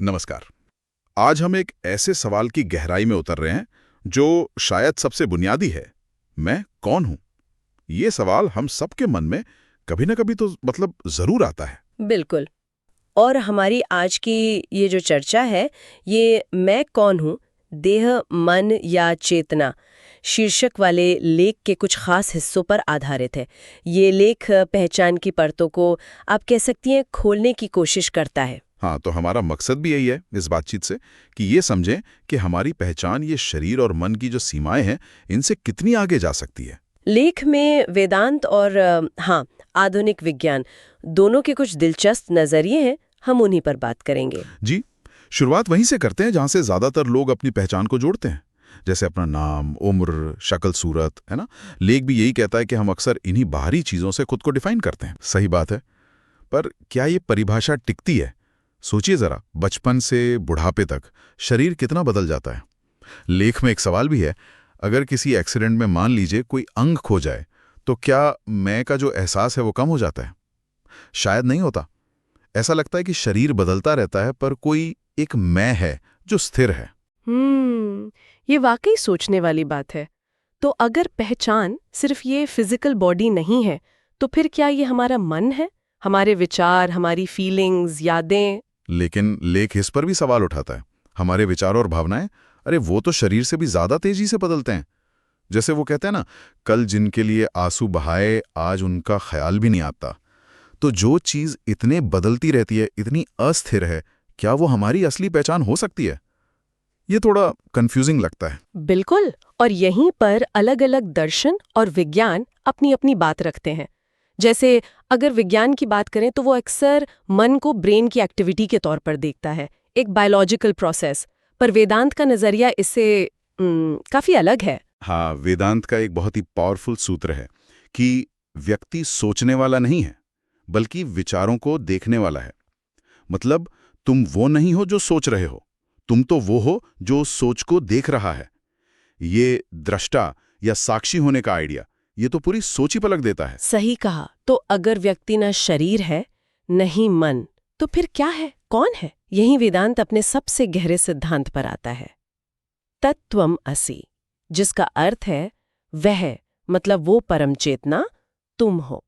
नमस्कार। आज हम एक ऐसे सवाल की गहराई में उतर रहे हैं जो शायद सबसे बुनियादी है। मैं कौन हूं? ये सवाल हम सबके मन में कभी ना कभी तो जरूर आता है। बिल्कुल। और हमारी आज की ये जो चर्चा है, ये मैं कौन हूँ, देह, मन या चेतना शीर्षक वाले लेख के कुछ खास हिस्सों पर आधारित है। ये लेख पहचान की परतों को आप कह सकती हैं खोलने की कोशिश करता है। हाँ, तो हमारा मकसद भी यही है इस बातचीत से कि ये समझें कि हमारी पहचान ये शरीर और मन की जो सीमाएं हैं, इनसे कितनी आगे जा सकती है। लेख में वेदांत और आधुनिक विज्ञान दोनों के कुछ दिलचस्प नजरिए हैं, हम उन्हीं पर बात करेंगे। जी, शुरुआत वहीं से करते हैं जहां से ज्यादातर लोग अपनी पहचान को जोड़ते हैं, जैसे अपना नाम, उम्र, शक्ल, सूरत, है ना। लेख भी यही कहता है कि हम अक्सर इन्हीं बाहरी चीजों से खुद को डिफाइन करते हैं। सही बात है, पर क्या ये परिभाषा टिकती है? सोचिए जरा, बचपन से बुढ़ापे तक शरीर कितना बदल जाता है। लेख में एक सवाल भी है, अगर किसी एक्सीडेंट में मान लीजिए कोई अंग खो जाए, तो क्या मैं का जो एहसास है वो कम हो जाता है? शायद नहीं होता। ऐसा लगता है कि शरीर बदलता रहता है, पर कोई एक मैं है जो स्थिर है। ये वाकई सोचने वाली बात है। तो अगर पहचान सिर्फ ये फिजिकल बॉडी नहीं है, तो फिर क्या ये हमारा मन है, हमारे विचार, हमारी फीलिंग्स, यादें? लेकिन लेख इस पर भी सवाल उठाता है, हमारे विचार और भावनाएं, अरे वो तो शरीर से भी ज्यादा तेजी से बदलते हैं। जैसे वो कहते हैं ना, कल जिनके लिए आंसू बहाए आज उनका ख्याल भी नहीं आता। तो जो चीज इतने बदलती रहती है, इतनी अस्थिर है, क्या वो हमारी असली पहचान हो सकती है? ये थोड़ा कंफ्यूजिंग लगता है। बिल्कुल। और यहीं पर अलग-अलग दर्शन और विज्ञान अपनी अपनी बात रखते हैं। जैसे अगर विज्ञान की बात करें तो वो अक्सर मन को ब्रेन की एक्टिविटी के तौर पर देखता है, एक बायोलॉजिकल प्रोसेस। पर वेदांत का नजरिया इससे काफी अलग है। हाँ, वेदांत का एक बहुत ही पावरफुल सूत्र है कि व्यक्ति सोचने वाला नहीं है, बल्कि विचारों को देखने वाला है। मतलब, तुम वो नहीं हो जो सोच रहे हो, तुम तो वो हो जो सोच को देख रहा है। ये दृष्टा या साक्षी होने का आइडिया, ये तो पूरी सोच ही पलट देता है। सही कहा। तो अगर व्यक्ति न शरीर है, नहीं मन, तो फिर क्या है, कौन है? यही वेदांत अपने सबसे गहरे सिद्धांत पर आता है, तत्त्वम् असि, जिसका अर्थ है वह, मतलब वो परम चेतना तुम हो।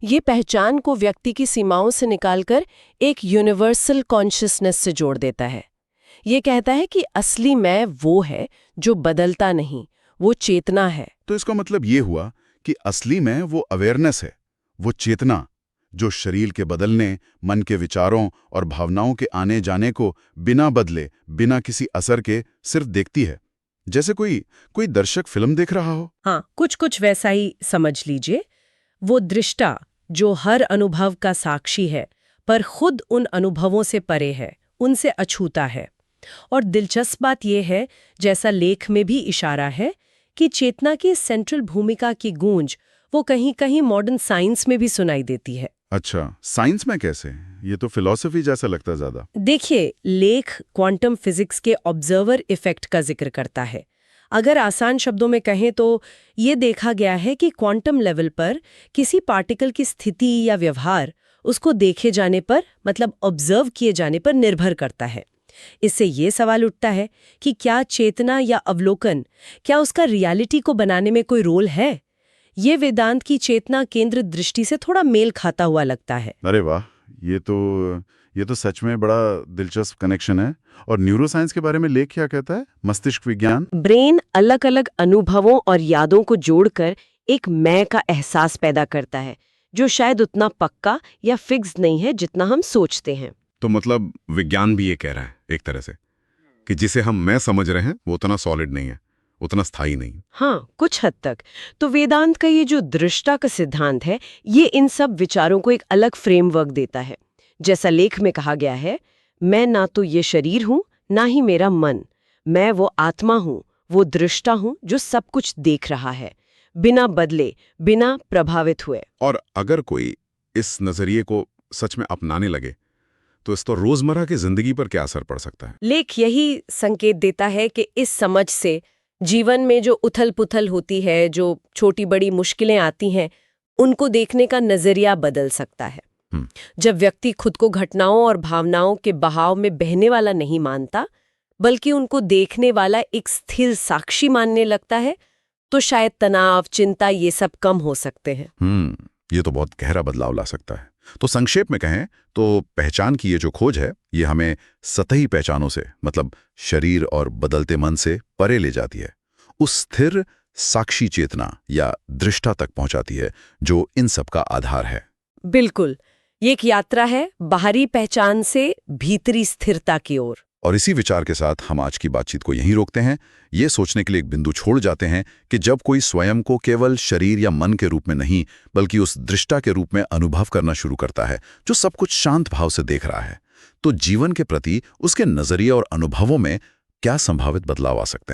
ये पहचान को व्यक्ति की सीमाओं से निकालकर एक यूनिवर्सल कॉन्शियसनेस से जोड़ देता है। ये कहता है कि असली मैं वो है जो बदलता नहीं, वो चेतना है। तो इसका मतलब ये हुआ कि असली में वो अवेयरनेस है, वो चेतना, जो शरीर के बदलने, मन के विचारों और भावनाओं के आने जाने को बिना बदले, बिना किसी असर के सिर्फ देखती है। जैसे कोई कोई दर्शक फिल्म देख रहा हो। हाँ, कुछ कुछ वैसा ही समझ लीजिए। वो दृष्टा जो हर अनुभव का साक्षी है, पर खुद उन अनुभवों से परे है, उनसे अछूता है। और दिलचस्प बात यह है, जैसा लेख में भी इशारा है, कि चेतना की सेंट्रल भूमिका की गूंज वो कहीं कहीं मॉडर्न साइंस में भी सुनाई देती है। अच्छा, साइंस में कैसे? ये तो फिलॉसफी जैसा लगता है ज्यादा। देखिए, लेख क्वांटम फिजिक्स के ऑब्जर्वर इफेक्ट का जिक्र करता है। अगर आसान शब्दों में कहें तो ये देखा गया है कि क्वांटम लेवल पर किसी पार्टिकल की स्थिति या व्यवहार उसको देखे जाने पर, मतलब ऑब्जर्व किए जाने पर निर्भर करता है। इससे ये सवाल उठता है कि क्या चेतना या अवलोकन, क्या उसका रियलिटी को बनाने में कोई रोल है? ये वेदांत की चेतना केंद्र दृष्टि से थोड़ा मेल खाता हुआ लगता है। अरे वाह, ये तो सच में बड़ा दिलचस्प कनेक्शन है। और न्यूरोसाइंस के बारे में लेख क्या कहता है? मस्तिष्क विज्ञान। ब्रेन अलग अलग अनुभवों और यादों को जोड़कर एक मैं का एहसास पैदा करता है, जो शायद उतना पक्का या फिक्स नहीं है जितना हम सोचते हैं। तो मतलब विज्ञान भी ये कह रहा है एक तरह से कि जिसे हम मैं समझ रहे हैं वो उतना सॉलिड नहीं है, उतना स्थायी नहीं। हाँ, कुछ हद तक। तो वेदांत का ये जो दृष्टा का सिद्धांत है, ये इन सब विचारों को एक अलग फ्रेमवर्क देता है। जैसा लेख में कहा गया है, मैं ना तो ये शरीर हूं, ना ही मेरा मन। मैं वो आत्मा हूं, वो दृष्टा हूं जो सब कुछ देख रहा है, बिना बदले, बिना प्रभावित हुए। और अगर कोई इस नजरिए को सच में अपनाने लगे, तो इस तो रोजमर्रा की जिंदगी पर क्या असर पड़ सकता है? लेख यही संकेत देता है कि इस समझ से जीवन में जो उथल-पुथल होती है, जो छोटी बड़ी मुश्किलें आती हैं, उनको देखने का नजरिया बदल सकता है। जब व्यक्ति खुद को घटनाओं और भावनाओं के बहाव में बहने वाला नहीं मानता, बल्कि उनको देखने वाला एक स्थिर साक्षी मानने लगता है, तो शायद तनाव, चिंता ये सब कम हो सकते हैं। ये तो बहुत गहरा बदलाव ला सकता है। तो संक्षेप में कहें तो पहचान की ये जो खोज है, ये हमें सतही पहचानों से, मतलब शरीर और बदलते मन से परे ले जाती है, उस स्थिर साक्षी चेतना या दृष्टा तक पहुंचाती है जो इन सब का आधार है। बिल्कुल, ये एक यात्रा है बाहरी पहचान से भीतरी स्थिरता की ओर। और इसी विचार के साथ हम आज की बातचीत को यहीं रोकते हैं, ये सोचने के लिए एक बिंदु छोड़ जाते हैं कि जब कोई स्वयं को केवल शरीर या मन के रूप में नहीं, बल्कि उस दृष्टा के रूप में अनुभव करना शुरू करता है, जो सब कुछ शांत भाव से देख रहा है, तो जीवन के प्रति उसके नजरिए और अनुभवों में क्या संभावित बदलाव आ सकते हैं।